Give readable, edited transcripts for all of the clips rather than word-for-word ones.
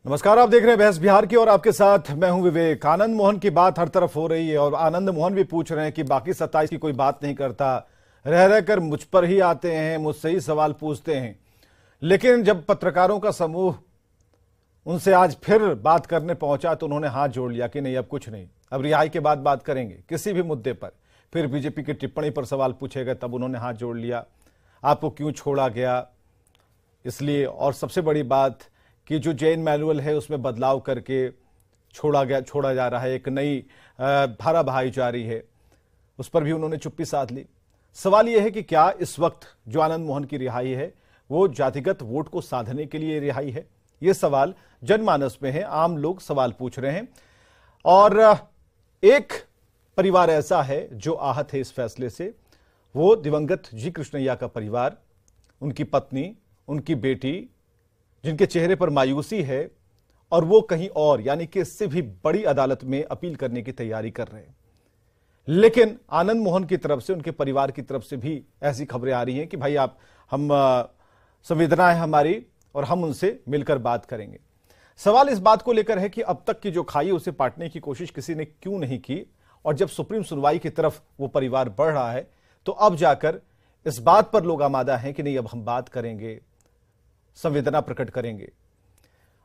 नमस्कार, आप देख रहे हैं बहस बिहार की और आपके साथ मैं हूं विवेक। आनंद मोहन की बात हर तरफ हो रही है और आनंद मोहन भी पूछ रहे हैं कि बाकी 27 की कोई बात नहीं करता, रह रहकर मुझ पर ही आते हैं, मुझसे ही सवाल पूछते हैं। लेकिन जब पत्रकारों का समूह उनसे आज फिर बात करने पहुंचा तो उन्होंने हाथ जोड़ लिया कि नहीं, अब कुछ नहीं, अब रिहाई के बाद बात करेंगे किसी भी मुद्दे पर। फिर बीजेपी की टिप्पणी पर सवाल पूछे गए तब उन्होंने हाथ जोड़ लिया, आपको क्यों छोड़ा गया इसलिए। और सबसे बड़ी बात कि जो जैन मैनुअल है उसमें बदलाव करके छोड़ा जा रहा है, एक नई धारा बहाई जा रही है, उस पर भी उन्होंने चुप्पी साध ली। सवाल यह है कि क्या इस वक्त जो आनंद मोहन की रिहाई है वो जातिगत वोट को साधने के लिए रिहाई है? ये सवाल जनमानस में है, आम लोग सवाल पूछ रहे हैं। और एक परिवार ऐसा है जो आहत है इस फैसले से, वो दिवंगत जी कृष्णैया का परिवार, उनकी पत्नी, उनकी बेटी, जिनके चेहरे पर मायूसी है और वो कहीं और यानी कि इससे भी बड़ी अदालत में अपील करने की तैयारी कर रहे हैं। लेकिन आनंद मोहन की तरफ से, उनके परिवार की तरफ से भी ऐसी खबरें आ रही हैं कि भाई हम संवेदना है हमारी और हम उनसे मिलकर बात करेंगे। सवाल इस बात को लेकर है कि अब तक की जो खाई उसे पाटने की कोशिश किसी ने क्यों नहीं की, और जब सुप्रीम सुनवाई की तरफ वो परिवार बढ़ रहा है तो अब जाकर इस बात पर लोग आमादा हैं कि नहीं, अब हम बात करेंगे, संवेदना प्रकट करेंगे।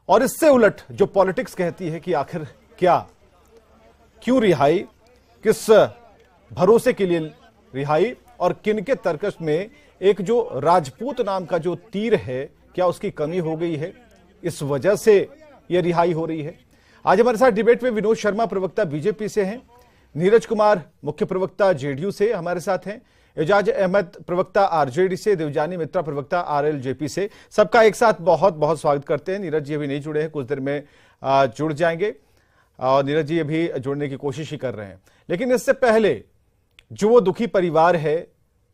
और इससे उलट जो पॉलिटिक्स कहती है कि आखिर क्यों रिहाई, किस भरोसे के लिए रिहाई, और किनके तर्कश में एक जो राजपूत नाम का जो तीर है, क्या उसकी कमी हो गई है, इस वजह से यह रिहाई हो रही है। आज हमारे साथ डिबेट में विनोद शर्मा प्रवक्ता बीजेपी से हैं, नीरज कुमार मुख्य प्रवक्ता जेडीयू से हमारे साथ हैं, एजाज अहमद प्रवक्ता आरजेडी से, देवजानी मित्रा प्रवक्ता आरएलजेपी से। सबका एक साथ बहुत बहुत स्वागत करते हैं। नीरज जी अभी नहीं जुड़े हैं, कुछ देर में जुड़ जाएंगे और नीरज जी अभी जुड़ने की कोशिश ही कर रहे हैं। लेकिन इससे पहले जो वो दुखी परिवार है,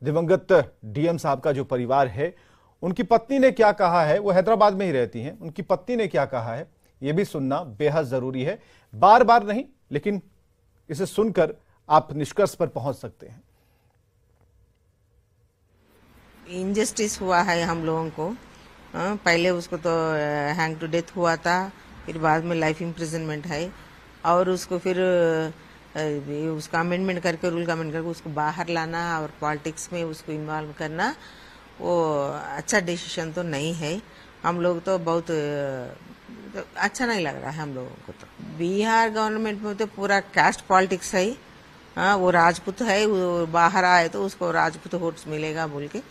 दिवंगत डीएम साहब का जो परिवार है, उनकी पत्नी ने क्या कहा है, वो हैदराबाद में ही रहती हैं, उनकी पत्नी ने क्या कहा है ये भी सुनना बेहद जरूरी है। बार बार नहीं, लेकिन इसे सुनकर आप निष्कर्ष पर पहुंच सकते हैं। इनजस्टिस हुआ है हम लोगों को। पहले उसको तो हैंग टू डेथ हुआ था, फिर बाद में लाइफ इम्प्रिजनमेंट है, और उसको फिर उसका अमेंडमेंट करके, रूल का अमेंड करके उसको बाहर लाना और पॉलिटिक्स में उसको इन्वॉल्व करना, वो अच्छा डिसीजन तो नहीं है। हम लोग तो बहुत अच्छा नहीं लग रहा है हम लोगों को। तो बिहार गवर्नमेंट में तो पूरा कास्ट पॉलिटिक्स है। वो राजपूत है, वो बाहर आए तो उसको राजपूत वोट्स मिलेगा बोल के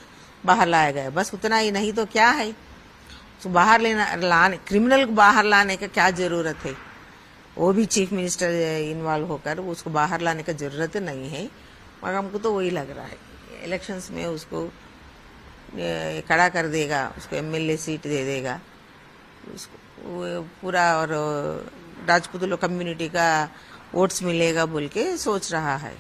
बाहर लाया गया, बस उतना ही। नहीं तो क्या है, तो बाहर लाने क्रिमिनल को बाहर लाने का क्या जरूरत है? वो भी चीफ मिनिस्टर इन्वॉल्व होकर उसको बाहर लाने का जरूरत नहीं है। मगर हमको तो वही लग रहा है, इलेक्शंस में उसको खड़ा कर देगा, उसको एमएलए सीट दे देगा उसको पूरा, और राजपूत लोग कम्युनिटी का वोट्स मिलेगा बोल के सोच रहा है।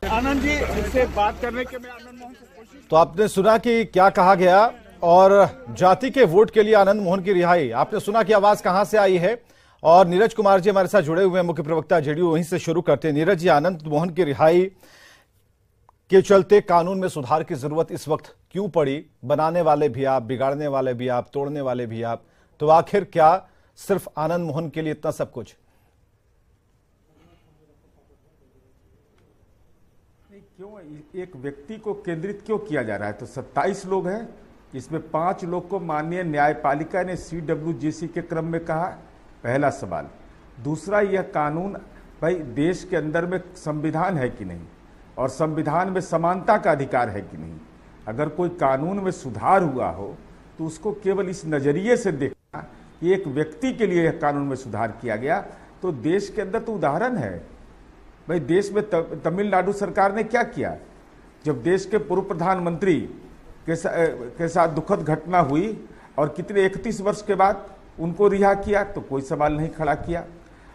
आनंद जी, इससे बात करने के मैं आनंद मोहन से कोशिश। तो आपने सुना कि क्या कहा गया, और जाति के वोट के लिए आनंद मोहन की रिहाई, आपने सुना कि आवाज कहां से आई है। और नीरज कुमार जी हमारे साथ जुड़े हुए हैं, मुख्य प्रवक्ता जेडीयू, वहीं से शुरू करते हैं। नीरज जी, आनंद मोहन की रिहाई के चलते कानून में सुधार की जरूरत इस वक्त क्यों पड़ी? बनाने वाले भी आप, बिगाड़ने वाले भी आप, तोड़ने वाले भी आप, तो आखिर क्या सिर्फ आनंद मोहन के लिए इतना सब कुछ? क्यों एक व्यक्ति को केंद्रित क्यों किया जा रहा है? तो 27 लोग हैं, इसमें 5 लोग को माननीय न्यायपालिका ने CWJC के क्रम में कहा। पहला सवाल। दूसरा, यह कानून भाई देश के अंदर में संविधान है कि नहीं, और संविधान में समानता का अधिकार है कि नहीं। अगर कोई कानून में सुधार हुआ हो तो उसको केवल इस नजरिए से देखना कि एक व्यक्ति के लिए यह कानून में सुधार किया गया, तो देश के अंदर तो उदाहरण है भाई। देश में तमिलनाडु सरकार ने क्या किया, जब देश के पूर्व प्रधानमंत्री के साथ दुखद घटना हुई और कितने 31 वर्ष के बाद उनको रिहा किया, तो कोई सवाल नहीं खड़ा किया।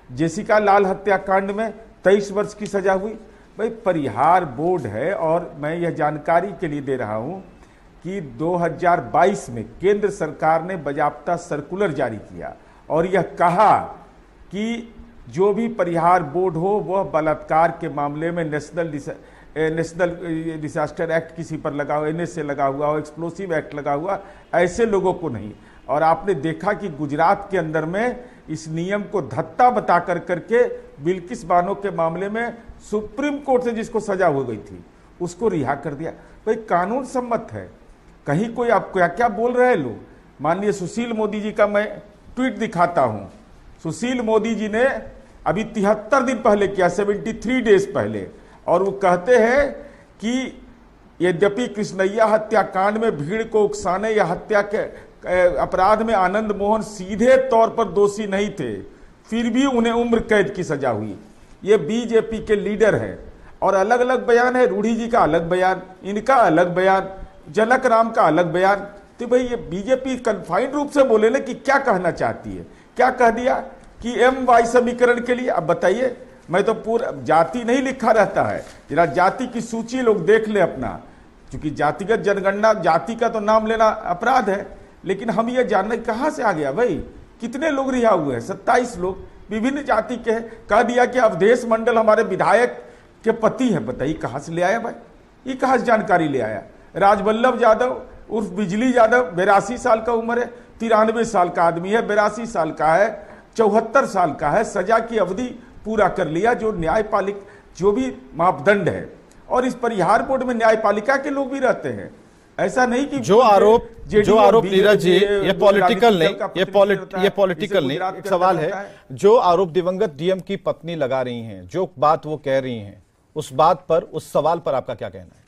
जेसिका लाल हत्याकांड में 23 वर्ष की सजा हुई। भाई परिहार बोर्ड है, और मैं यह जानकारी के लिए दे रहा हूं कि 2022 में केंद्र सरकार ने बाकायदा सर्कुलर जारी किया और यह कहा कि जो भी परिहार बोर्ड हो वह बलात्कार के मामले में नेशनल नेशनल डिजास्टर एक्ट किसी पर लगा हुआ, NSA लगा हुआ हो, एक्सप्लोसिव एक्ट लगा हुआ, ऐसे लोगों को नहीं। और आपने देखा कि गुजरात के अंदर में इस नियम को धत्ता बता करके बिल्किस बानो के मामले में सुप्रीम कोर्ट से जिसको सजा हो गई थी उसको रिहा कर दिया। भाई कानून सम्मत है, कहीं कोई आप क्या क्या बोल रहे हैं लोग। माननीय सुशील मोदी जी का मैं ट्वीट दिखाता हूं। सुशील मोदी जी ने अभी 73 दिन पहले किया, 73 डेज पहले, और वो कहते हैं कि यद्यपि कृष्णैया हत्याकांड में भीड़ को उकसाने या हत्या के अपराध में आनंद मोहन सीधे तौर पर दोषी नहीं थे, फिर भी उन्हें उम्र कैद की सजा हुई। ये बीजेपी के लीडर हैं और अलग अलग बयान है। रूढ़ी जी का अलग बयान, इनका अलग बयान, जनक राम का अलग बयान। तो भाई ये बीजेपी कन्फाइंड रूप से बोले ना कि क्या कहना चाहती है। क्या कह दिया कि MY समीकरण के लिए। अब बताइए, मैं तो पूरा जाति नहीं लिखा रहता है, जरा जाति की सूची लोग देख ले अपना, क्योंकि जातिगत जनगणना, जाति का तो नाम लेना अपराध है, लेकिन हम ये जानना कहां से आ गया भाई। कितने लोग रिहा हुए हैं? 27 लोग विभिन्न जाति के हैं। कह दिया कि अवधेश मंडल हमारे विधायक के पति हैं। बताइए कहां से ले आया भाई, ये कहां से जानकारी ले आया। राजवल्लभ यादव उर्फ बिजली यादव 82 साल का उम्र है, 93 साल का आदमी है, 82 साल का है, 74 साल का है, सजा की अवधि पूरा कर लिया, जो न्यायपालिक जो भी मापदंड है। और इस परिहार बोर्ड में न्यायपालिका के लोग भी रहते हैं। ऐसा नहीं कि जो आरोप नीरज जी, ये पॉलिटिकल नहीं, ये पॉलिटिकल नहीं। एक सवाल है, जो आरोप दिवंगत DM की पत्नी लगा रही हैं, जो बात वो कह रही हैं, उस बात पर, उस सवाल पर आपका क्या कहना है?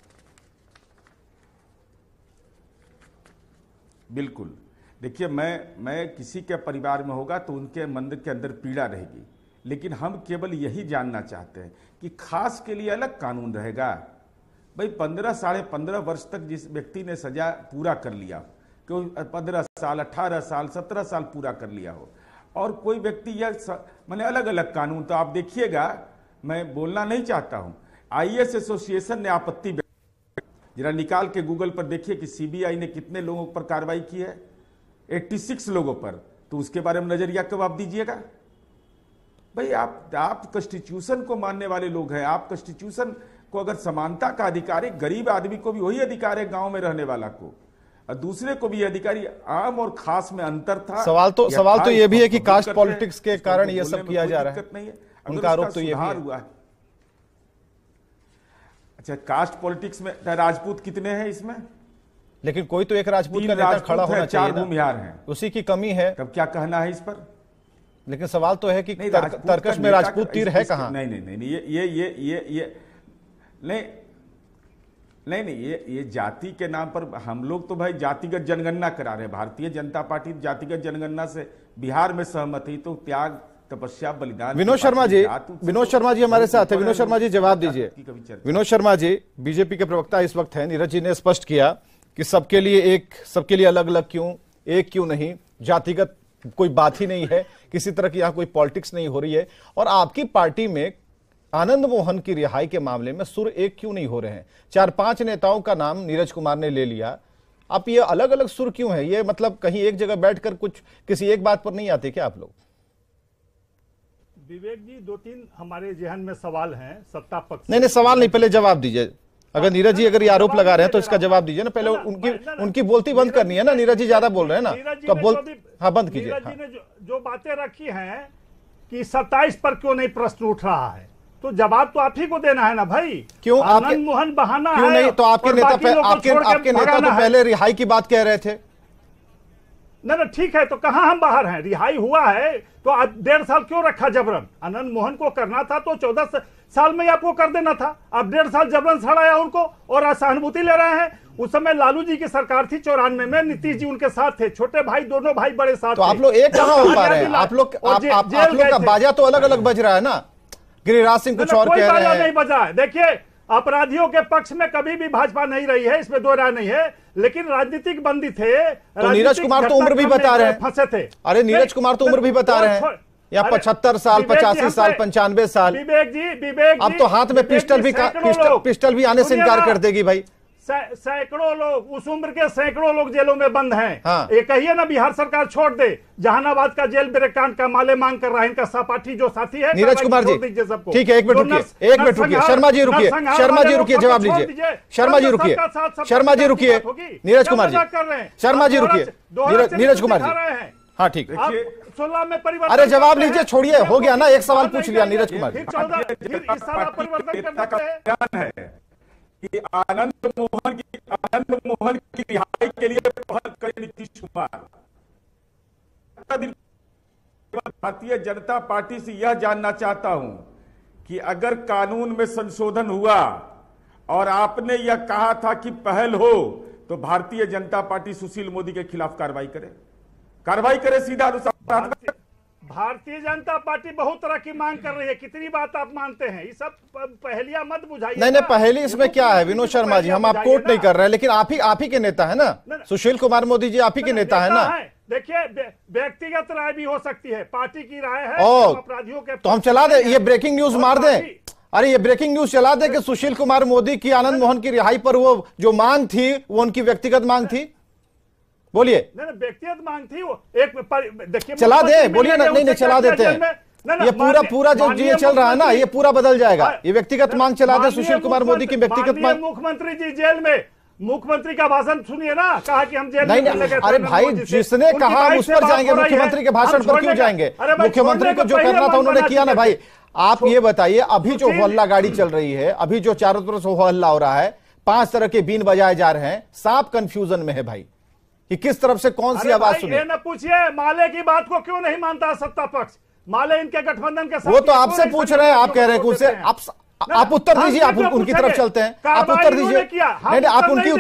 बिल्कुल, देखिए मैं किसी के परिवार में होगा तो उनके मन के अंदर पीड़ा रहेगी, लेकिन हम केवल यही जानना चाहते हैं कि खास के लिए अलग कानून रहेगा। भाई 15 साढ़े 15 वर्ष तक जिस व्यक्ति ने सजा पूरा कर लिया, कोई 15 साल 18 साल 17 साल पूरा कर लिया हो, और कोई व्यक्ति यह मैंने अलग अलग कानून, तो आप देखिएगा, मैं बोलना नहीं चाहता हूं, IAS एसोसिएशन ने आपत्ति, जरा निकाल के गूगल पर देखिए कि CBI ने कितने लोगों पर कार्रवाई की है, 86 लोगों पर। तो उसके बारे में नजरिया कब आप दीजिएगा भाई। आप कॉन्स्टिट्यूशन को मानने वाले लोग हैं। आप कॉन्स्टिट्यूशन को अगर समानता का अधिकार है, गरीब आदमी को भी वही अधिकार है, गांव में रहने वाला को, और दूसरे को भी अधिकारी। आम और खास में अंतर था। सवाल तो ये भी है कि कास्ट पॉलिटिक्स के कारण ये सब किया जा रहा है, नहीं है, उनका आरोप तो ये भी हुआ है। अच्छा, कास्ट पॉलिटिक्स में राजपूत कितने हैं इसमें? लेकिन कोई तो एक राजपूत का नेता खड़ा होना चाहिए ना, 4 भूमिहार हैं, उसी की कमी है। तब क्या कहना है इस पर? लेकिन सवाल तो है कि तर्कश में राजपूत तीर है कहां? नहीं, ये जाति के नाम पर हम लोग तो भाई जातिगत जनगणना करा रहे हैं। भारतीय जनता पार्टी जातिगत जनगणना से बिहार में सहमत है, तो त्याग, तपस्या, बलिदान। विनोद शर्मा जी हमारे साथ है। विनोद शर्मा जी जवाब दीजिए। विनोद शर्मा जी, बीजेपी के प्रवक्ता इस वक्त हैं। नीरज जी ने स्पष्ट किया कि सबके लिए अलग अलग क्यों, एक क्यों नहीं, जातिगत कोई बात ही नहीं है, किसी तरह की यहां कोई पॉलिटिक्स नहीं हो रही है। और आपकी पार्टी में आनंद मोहन की रिहाई के मामले में सुर एक क्यों नहीं हो रहे हैं? 4-5 नेताओं का नाम नीरज कुमार ने ले लिया, आप ये अलग अलग सुर क्यों है? ये मतलब कहीं एक जगह बैठकर कुछ किसी एक बात पर नहीं आते क्या आप लोग? विवेक जी, 2-3 हमारे जहन में सवाल हैं सत्ता पक्ष। नहीं, सवाल नहीं, पहले जवाब दीजिए। अगर नीरज जी अगर ये आरोप लगा रहे हैं तो इसका जवाब दीजिए ना। पहले उनकी बोलती बंद करनी है ना। नीरज जी ज्यादा बोल रहे हैं ना, तो बंद कीजिए। नीरज जी ने जो बातें रखी हैं कि 27 पर क्यों नहीं प्रश्न उठ रहा है, तो जवाब तो आप ही को देना है ना भाई। क्यों आनंद मोहन बहाना क्यों है? नहीं? तो आपके नेता तो पहले रिहाई की बात कह रहे थे ना। ठीक है, तो कहां हम बाहर हैं? रिहाई हुआ है तो अब 1.5 साल क्यों रखा जबरन? आनंद मोहन को करना था तो 14 साल में आपको कर देना था। अब 1.5 साल जबरन सड़ाया उनको और सहानुभूति ले रहे हैं। उस समय लालू जी की सरकार थी 94 में, नीतीश जी उनके साथ थे, छोटे भाई, दोनों भाई बड़े साथ। तो आप लोग एक कहां हो पा रहे हैं? आप लोग का बाजा तो अलग अलग बज रहा है ना। गिरिराज सिंह कुछ और कह रहे हैं। नहीं बजा है। देखिए, अपराधियों के पक्ष में कभी भी भाजपा नहीं रही है, इसमें दो राय नहीं है, लेकिन राजनीतिक बंदी थे। तो नीरज कुमार तो उम्र भी बता रहे हैं, फंसे थे। अरे नीरज कुमार तो उम्र भी बता रहे हैं, या 75 साल, 85 साल, 95 साल। विवेक जी, अब तो हाथ में पिस्टल भी आने से इनकार कर देगी भाई। सैकड़ों लोग, उस उम्र के सैकड़ों लोग जेलों में बंद हैं। हाँ। ये कहिए ना बिहार सरकार छोड़ दे। जहानाबाद का जेल ब्रेककांड का माले मांग कर रहा है इनका सहपाठी जो साथी है। नीरज कुमार जी, ठीक है, एक मिनट रुकिए, एक मिनट रुकिए, शर्मा जी रुकिए, शर्मा जी रुकिए, जवाब लीजिए, शर्मा जी रुकिए, शर्मा जी रुकिए, नीरज कुमार जी, शर्मा जी रुकिए, नीरज कुमार जी, हाँ ठीक है, 16 में परिवर्तन। अरे जवाब लीजिए, छोड़िए, हो गया ना, एक सवाल पूछ लिया नीरज कुमार जी। इस साल परिवर्तन करते हैं कि आनंद मोहन की रिहाई के लिए पहल करे नीतीश कुमार। भारतीय जनता पार्टी से यह जानना चाहता हूं कि अगर कानून में संशोधन हुआ और आपने यह कहा था कि पहल हो, तो भारतीय जनता पार्टी सुशील मोदी के खिलाफ कार्रवाई करे सीधा अनुशासन। भारतीय जनता पार्टी बहुत तरह की मांग कर रही है। कितनी बात आप मानते हैं? ये सब पहेलियां मत बुझाइए। नहीं, पहेली इसमें क्या है विनोद शर्मा जी, हम आप कोर्ट नहीं कर रहे हैं, लेकिन आप ही के नेता है ना, सुशील कुमार मोदी जी आप ही के नेता है ना। देखिए, व्यक्तिगत राय भी हो सकती है, पार्टी की राय है, अपराधियों के। तो हम चला दे, ये ब्रेकिंग न्यूज मार दें, अरे ये ब्रेकिंग न्यूज चला दे कि सुशील कुमार मोदी की आनंद मोहन की रिहाई पर वो जो मांग थी वो उनकी व्यक्तिगत मांग थी। बोलिए। नहीं, व्यक्तिगत मांग थी वो। एक देखिए, चला दे, बोलिए ना। नहीं, चला देते हैं, ये पूरा जो ये चल रहा है ना, ये पूरा बदल जाएगा। ये व्यक्तिगत मांग चला दे, सुशील कुमार मोदी की व्यक्तिगत मांग। मुख्यमंत्री जी जेल में, मुख्यमंत्री का भाषण सुनिए ना, कहा कि हम जेल में। नहीं, अरे भाई, जिसने कहा हम उस पर जाएंगे, मुख्यमंत्री के भाषण पर क्यों जाएंगे? मुख्यमंत्री को जो करना था उन्होंने किया ना भाई। आप ये बताइए, अभी जो हल्ला गाड़ी चल रही है, अभी जो चारों तरफ से हल्ला हो रहा है, 5 तरह के बीन बजाए जा रहे हैं, साफ कंफ्यूजन में है भाई कि किस तरफ से कौन सी आवाज सुने। ये न पूछिए माले की बात को क्यों नहीं मानता सत्ता पक्ष। माले इनके गठबंधन के साथ। वो तो आपसे पूछ रहे हैं, आप कह रहे हैं उनसे, आप उत्तर दीजिए, आप उनकी तरफ चलते हैं, आप उत्तर दीजिए। नहीं, आप उनके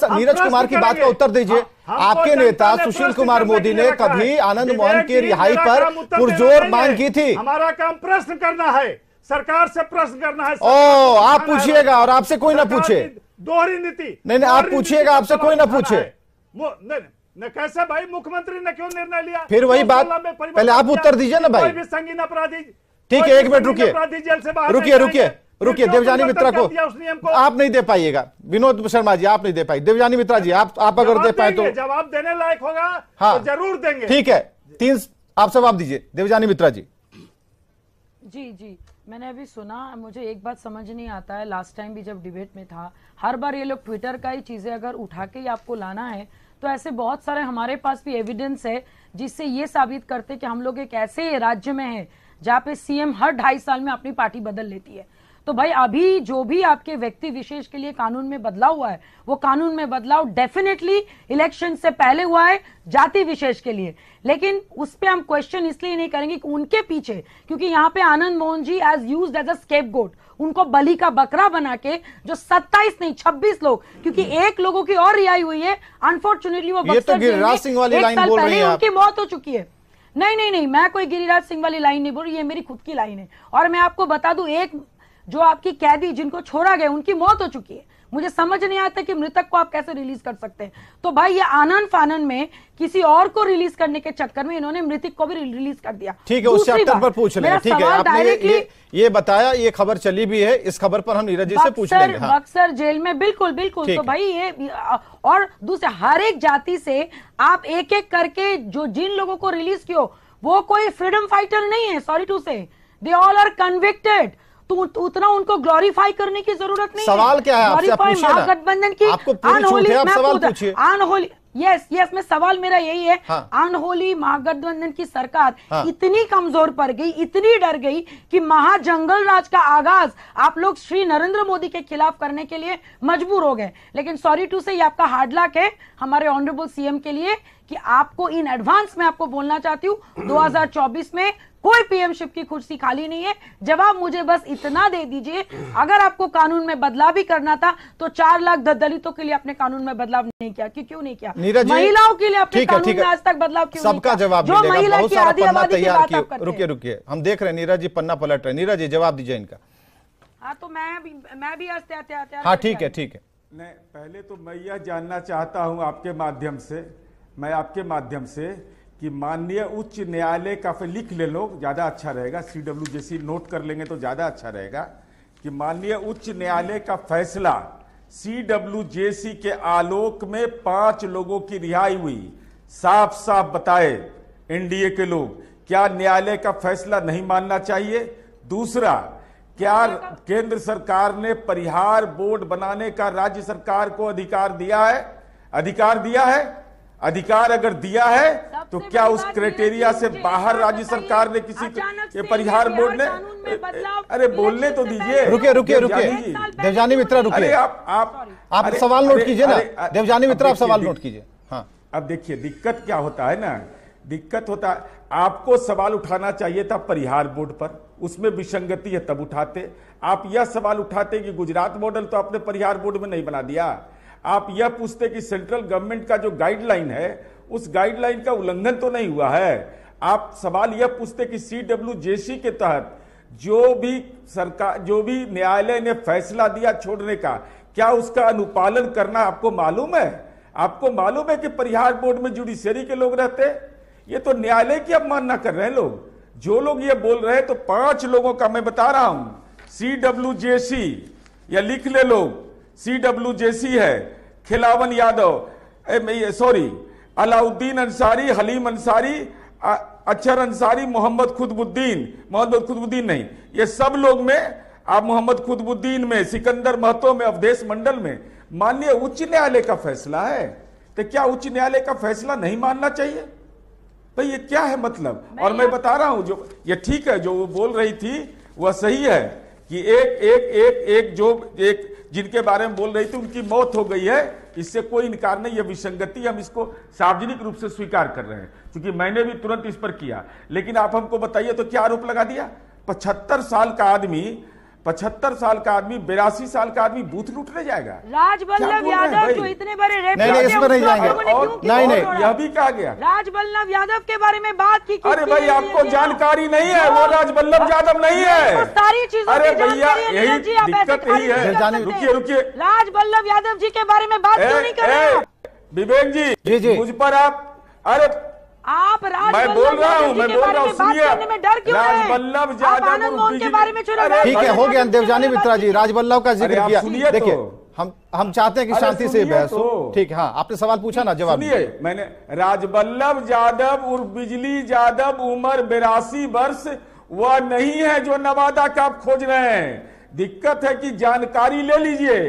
नीरज कुमार की बात का उत्तर दीजिए। आपके नेता सुशील कुमार मोदी ने कभी आनंद मोहन की रिहाई पर पुरजोर मांग की थी। हमारा काम प्रश्न करना है, सरकार से प्रश्न करना है। ओ, आप पूछिएगा और आपसे कोई ना पूछे। दोहरी नीति। नहीं, आप पूछिएगा, आपसे कोई ना पूछे। नहीं, कैसे भाई? मुख्यमंत्री ने क्यों निर्णय लिया? फिर वही बात, पहले आप उत्तर दीजिए ना भाई। कोई भी संगीन अपराधी, ठीक है, एक मिनट रुकिए, रुकिए देवजानी मित्रा को आप नहीं दे पाइएगा। विनोद शर्मा जी आप नहीं दे पाई, देवजानी मित्रा जी आप अगर दे पाए तो जवाब देने लायक होगा। हाँ, तो जरूर देंगे। ठीक है, 3 आप जवाब दीजिए। देवजानी मित्रा जी। जी, मैंने अभी सुना, मुझे एक बात समझ नहीं आता है। लास्ट टाइम भी जब डिबेट में था, हर बार ये लोग ट्विटर का ही चीजें अगर उठा के ही आपको लाना है, तो ऐसे बहुत सारे हमारे पास भी एविडेंस है जिससे ये साबित करते कि हम लोग एक ऐसे राज्य में हैं जहाँ पे सीएम हर 2.5 साल में अपनी पार्टी बदल लेती है। तो भाई अभी जो भी आपके व्यक्ति विशेष के लिए कानून में बदलाव हुआ है, वो कानून में बदलाव डेफिनेटली इलेक्शन से पहले हुआ है जाति विशेष के लिए। लेकिन उस पे हम क्वेश्चन इसलिए नहीं करेंगे कि उनके पीछे, क्योंकि यहाँ पे Anand Mohan ji as used as a scapegoat, उनको बलि का बकरा बना के जो 27 नहीं 26 लोग, क्योंकि एक लोगों की और रिहाई हुई है अनफॉर्चुनेटली, वो बक्सर जेल में 1 साल पहले उनकी मौत हो चुकी है। नहीं, मैं कोई गिरिराज सिंह वाली लाइन नहीं बोल रही, ये मेरी खुद की लाइन है। और मैं आपको बता दूं, एक जो आपकी कैदी जिनको छोड़ा गया उनकी मौत हो चुकी है। मुझे समझ नहीं आता कि मृतक को आप कैसे रिलीज कर सकते हैं। तो भाई ये आनन फानन में किसी और को रिलीज करने के चक्कर में इन्होंने मृतक को भी रिलीज कर दिया। ठीक है, उस चैप्टर पर पूछ लें। ठीक है, आपने ये बताया, ये खबर चली भी है, इस खबर पर हम नीरज जी से पूछ लेंगे। हाँ। बक्सर जेल में बिल्कुल। तो भाई ये, और दूसरे हर एक जाति से आप एक एक करके जो जिन लोगों को रिलीज किया वो कोई फ्रीडम फाइटर नहीं है, सॉरी टू से, दे ऑल आर कन्विक्टेड। तो उतना उनको ग्लोरीफाई करने की जरूरत नहीं। सवाल क्या है आपसे? महागठबंधन की अनहोली, यस, मैं सवाल मेरा यही है। हाँ। अनहोली महागठबंधन की सरकार इतनी कमजोर पड़ गई, इतनी डर गई कि महाजंगल राज का आगाज आप लोग श्री नरेंद्र मोदी के खिलाफ करने के लिए मजबूर हो गए। लेकिन सॉरी टू से, ये आपका हार्ड लक है हमारे ऑनरेबल सीएम के लिए कि आपको इन एडवांस में आपको बोलना चाहती हूँ, 2024 में कोई पीएमशिप की कुर्सी खाली नहीं है। जवाब मुझे बस इतना दे दीजिए, अगर आपको कानून में बदलाव भी करना था तो 4 लाख दलितों के लिए अपने कानून में बदलाव नहीं किया। क्यों नहीं किया? महिलाओं के लिए अपने कानून में आज तक बदलाव क्यों नहीं किया? सबका जवाब जो महिला की आधी आबादी की बात आप करते हैं। रुकिए, हम देख रहे हैं नीरज जी पन्ना पलट रहे। नीरज जी जवाब दीजिए इनका। हाँ, तो मैं भी हाँ, ठीक है। नहीं, पहले तो मैं यह जानना चाहता हूं आपके माध्यम से कि माननीय उच्च न्यायालय का, फिर लिख ले लो ज्यादा अच्छा रहेगा, CWJC नोट कर लेंगे तो ज्यादा अच्छा रहेगा, कि माननीय उच्च न्यायालय का फैसला CWJC के आलोक में 5 लोगों की रिहाई हुई। साफ साफ बताए एनडीए के लोग, क्या न्यायालय का फैसला नहीं मानना चाहिए? दूसरा, क्या केंद्र सरकार ने परिहार बोर्ड बनाने का राज्य सरकार को अधिकार दिया है? अधिकार दिया है? अधिकार अगर दिया है तो क्या उस क्राइटेरिया से बाहर राज्य सरकार ने किसी के परिहार बोर्ड ने? अरे बोलने तो दीजिए। रुकिए देवजानी मित्रा, रुकिए। आप सवाल नोट कीजिए ना देवजानी मित्रा, आप सवाल नोट कीजिए। हाँ, अब देखिए दिक्कत क्या होता है ना, दिक्कत होता है, आपको सवाल उठाना चाहिए था परिहार बोर्ड पर, उसमें विसंगति है तब उठाते। आप यह सवाल उठाते कि गुजरात मॉडल तो आपने परिहार बोर्ड में नहीं बना दिया। आप यह पूछते कि सेंट्रल गवर्नमेंट का जो गाइडलाइन है उस गाइडलाइन का उल्लंघन तो नहीं हुआ है। आप सवाल यह पूछते कि CWJC के तहत जो भी न्यायालय ने फैसला दिया छोड़ने का, क्या उसका अनुपालन करना आपको मालूम है? आपको मालूम है कि परिहार बोर्ड में जुडिशरी के लोग रहते? ये तो न्यायालय की अवमानना कर रहे हैं लोग। जो लोग ये बोल रहे हैं, तो 5 लोगों का मैं बता रहा हूं, CWJC, या लिख ले लोग, CWJC है खिलावन यादव, अलाउद्दीन अंसारी, हलीम अंसारी, अक्षर अंसारी, मोहम्मद खुदबुद्दीन नहीं, ये सब लोग में, आप मोहम्मद खुदबुद्दीन में, सिकंदर महतो में, अवधेश मंडल में माननीय उच्च न्यायालय का फैसला है। तो क्या उच्च न्यायालय का फैसला नहीं मानना चाहिए? भाई ये क्या है मतलब? और मैं बता रहा हूं, जो ये ठीक है जो वो बोल रही थी वह सही है कि एक जिनके बारे में बोल रही थी उनकी मौत हो गई है, इससे कोई इनकार नहीं। यह विसंगति हम इसको सार्वजनिक रूप से स्वीकार कर रहे हैं, क्योंकि मैंने भी तुरंत इस पर किया। लेकिन आप हमको बताइए तो क्या आरोप लगा दिया? 75 साल का आदमी 82 साल का आदमी बूथ लूटने जाएगा? राजबल्लभ यादव जो इतने बड़े रेप, नहीं इसमें नहीं जाएंगे। नहीं यह भी कहा गया राजबल्लभ यादव के बारे में बात की। अरे भाई आपको जानकारी नहीं है, वो राजबल्लभ यादव नहीं है। सारी चीजों, अरे भैया यही दिक्कत यही है। रुकिए राजबल्लभ यादव जी के बारे में बात क्यों नहीं कर रहे? विवेक जी मुझ पर आप मैं बोल रहा हूँ सुनिए, राजबल्लभ यादव के बारे में ठीक है, हो गया देवजानी मित्रा जी, राजबल्लभ का जिक्र किया। देखिए हम चाहते हैं कि शांति से बहस हो। ठीक है, हाँ आपने सवाल पूछा ना, जवाब सुनिए। मैंने राजबल्लभ यादव उर्फ बिजली यादव, उम्र 82 वर्ष, वह नहीं है जो नवादा का आप खोज रहे हैं। दिक्कत है कि जानकारी ले लीजिए।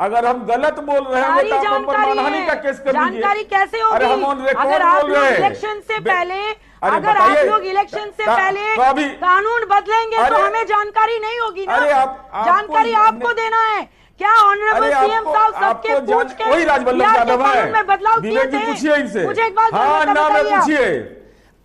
अगर हम गलत बोल रहे हैं तो आप पर मानहानि का केस कर लीजिए। जानकारी कैसे होगी? अरे हम ऑन रिकॉर्ड बोल रहे हैं। इलेक्शन से पहले अगर आप लोग इलेक्शन से पहले कानून बदलेंगे तो हमें जानकारी नहीं होगी ना। जानकारी आपको देना है। क्या ऑनरेबल सीएम साहब सबके पूछ के वही राजबल्लभ यादव है? बदलाव किए थे? पूछिए इनसे। मुझे एक बात पूछिए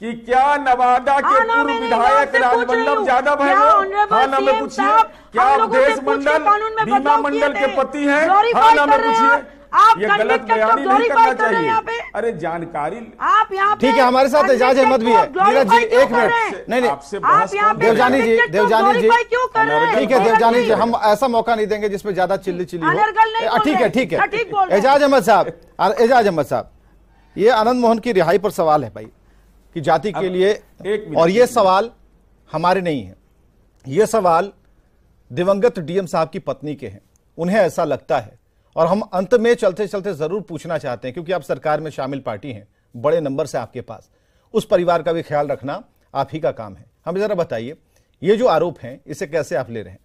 कि क्या नवादा के पूर्व विधायक राजबल्लभ यादव है वो? हाँ नाम में पूछिए। क्या अवधेश मंडल बीमा मंडल के पति हैं? हाँ नाम में पूछिए। ये गलत बयानी नहीं करना चाहिए। अरे जानकारी आप यहाँ ठीक है, हमारे साथ एजाज अहमद भी है। नीरज जी 1 मिनट। नहीं आपसे बहस देवजानी जी क्यों कर रहे हैं? ठीक है देवजानी जी, हम ऐसा मौका नहीं देंगे जिसपे ज्यादा चिल्ली हो। ठीक है एजाज अहमद साहब, ये आनंद मोहन की रिहाई पर सवाल है भाई कि जाति के लिए, और ये सवाल हमारे नहीं है, ये सवाल दिवंगत डीएम साहब की पत्नी के हैं। उन्हें ऐसा लगता है, और हम अंत में चलते चलते जरूर पूछना चाहते हैं, क्योंकि आप सरकार में शामिल पार्टी हैं, बड़े नंबर से आपके पास, उस परिवार का भी ख्याल रखना आप ही का काम है। हमें जरा बताइए, ये जो आरोप हैं इसे कैसे आप ले रहे हैं?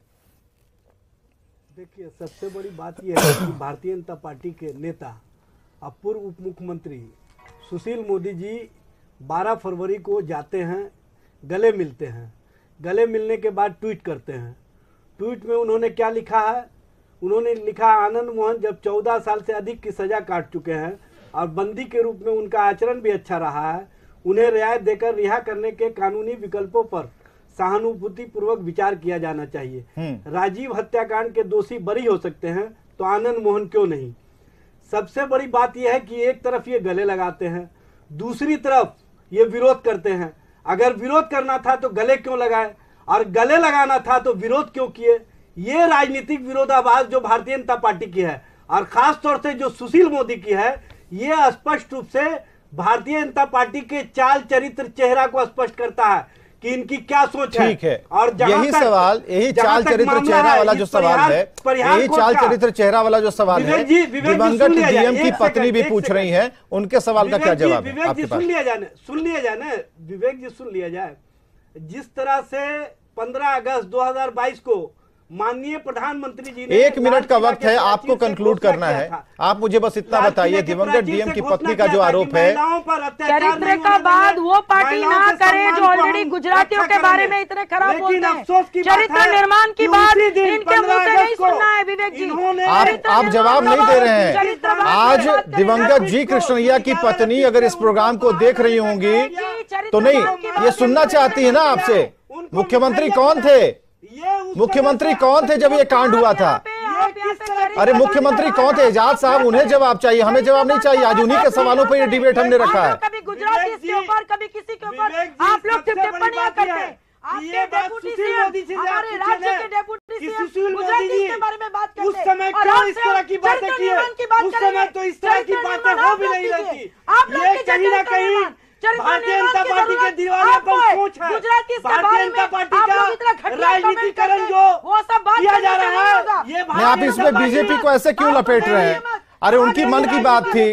देखिए, सबसे बड़ी बात यह है कि भारतीय जनता पार्टी के नेता और पूर्व उप मुख्यमंत्री सुशील मोदी जी 12 फरवरी को जाते हैं, गले मिलते हैं। गले मिलने के बाद ट्वीट करते हैं। ट्वीट में उन्होंने क्या लिखा है? उन्होंने लिखा, आनंद मोहन जब 14 साल से अधिक की सजा काट चुके हैं और बंदी के रूप में उनका आचरण भी अच्छा रहा है, उन्हें रियायत देकर रिहा करने के कानूनी विकल्पों पर सहानुभूति पूर्वक विचार किया जाना चाहिए। राजीव हत्याकांड के दोषी बरी हो सकते हैं, तो आनंद मोहन क्यों नहीं? सबसे बड़ी बात यह है कि एक तरफ ये गले लगाते हैं, दूसरी तरफ ये विरोध करते हैं। अगर विरोध करना था तो गले क्यों लगाए, और गले लगाना था तो विरोध क्यों किए? ये राजनीतिक विरोधाभास जो भारतीय जनता पार्टी की है, और खास तौर से जो सुशील मोदी की है, ये स्पष्ट रूप से भारतीय जनता पार्टी के चाल चरित्र चेहरा को स्पष्ट करता है कि इनकी क्या सोच है। ठीक है, और यही सवाल, यही चाल चरित्र चेहरा वाला जो सवाल है, यही चाल चरित्र चेहरा वाला जो सवाल है, दिवंगत डीएम की पत्नी भी पूछ रही है, उनके सवाल का क्या जवाब है आपके पास? सुन लिया जाए ना विवेक जी, सुन लिया जाए। जिस तरह से 15 अगस्त 2022 को माननीय प्रधानमंत्री जी ने 1 मिनट का वक्त है, आपको कंक्लूड करना है। आप मुझे बस इतना बताइए, दिवंगत डीएम की पत्नी का जो आरोप है, चरित्र का बाद वो पार्टी ना करे जो ऑलरेडी गुजरातियों के बारे में इतने खराब बोलते हैं। चरित्र निर्माण की बात इनके मुंह से नहीं सुनना है विवेक जी। आप जवाब नहीं दे रहे हैं। आज दिवंगत जी कृष्णैया की पत्नी अगर इस प्रोग्राम को देख रही होंगी तो नहीं, ये सुनना चाहती है ना आपसे, मुख्यमंत्री कौन थे, मुख्यमंत्री कौन थे जब ये कांड हुआ था? अरे मुख्यमंत्री कौन थे एजाज साहब, उन्हें जवाब चाहिए, हमें जवाब नहीं चाहिए। आज उन्हीं के सवालों पर ये डिबेट हमने रखा है। कभी गुजराती के ऊपर, कभी किसी के ऊपर आप लोग टिप्पणियां करते हैं। आपके डेप्यूटी सीएम, हमारे राज्य के डेप्यूटी सीएम गुजराती के बारे में बात करते हैं। उस समय क्यों इस तरह की बातें की है? उस समय तो इस तरह की बातें हो भी नहीं रही। ये कहीं ना कहीं भारतीय जनता पार्टी के दीवाने पर सोच है। भारतीय जनता पार्टी का राजनीतिकरण जो किया जा रहा है, ये आप इसमें बीजेपी को ऐसे क्यों लपेट रहे हैं? अरे उनकी मन की बात थी,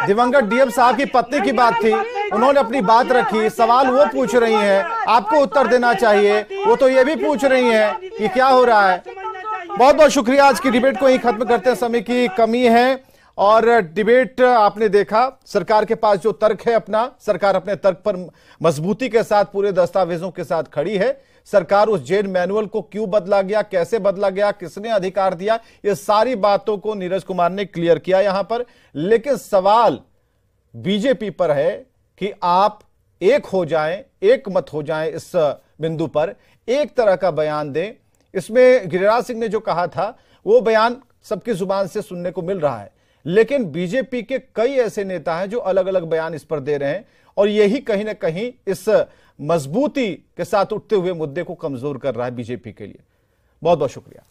दिवंगत डीएम साहब की पत्नी की बात थी, उन्होंने अपनी बात रखी, सवाल वो पूछ रही हैं, आपको उत्तर देना चाहिए। वो तो ये भी पूछ रही हैं कि क्या हो रहा है। बहुत बहुत शुक्रिया। आज की डिबेट को यही खत्म करते हैं, समय की कमी है और डिबेट आपने देखा। सरकार के पास जो तर्क है अपना, सरकार अपने तर्क पर मजबूती के साथ पूरे दस्तावेजों के साथ खड़ी है। सरकार उस जेल मैनुअल को क्यों बदला गया, कैसे बदला गया, किसने अधिकार दिया, ये सारी बातों को नीरज कुमार ने क्लियर किया यहां पर। लेकिन सवाल बीजेपी पर है कि आप एक हो जाएं, एक मत हो जाएं, इस बिंदु पर एक तरह का बयान दें। इसमें गिरिराज सिंह ने जो कहा था वो बयान सबकी जुबान से सुनने को मिल रहा है, लेकिन बीजेपी के कई ऐसे नेता हैं जो अलग अलग बयान इस पर दे रहे हैं और यही कहीं ना कहीं इस मजबूती के साथ उठते हुए मुद्दे को कमजोर कर रहा है बीजेपी के लिए। बहुत बहुत शुक्रिया।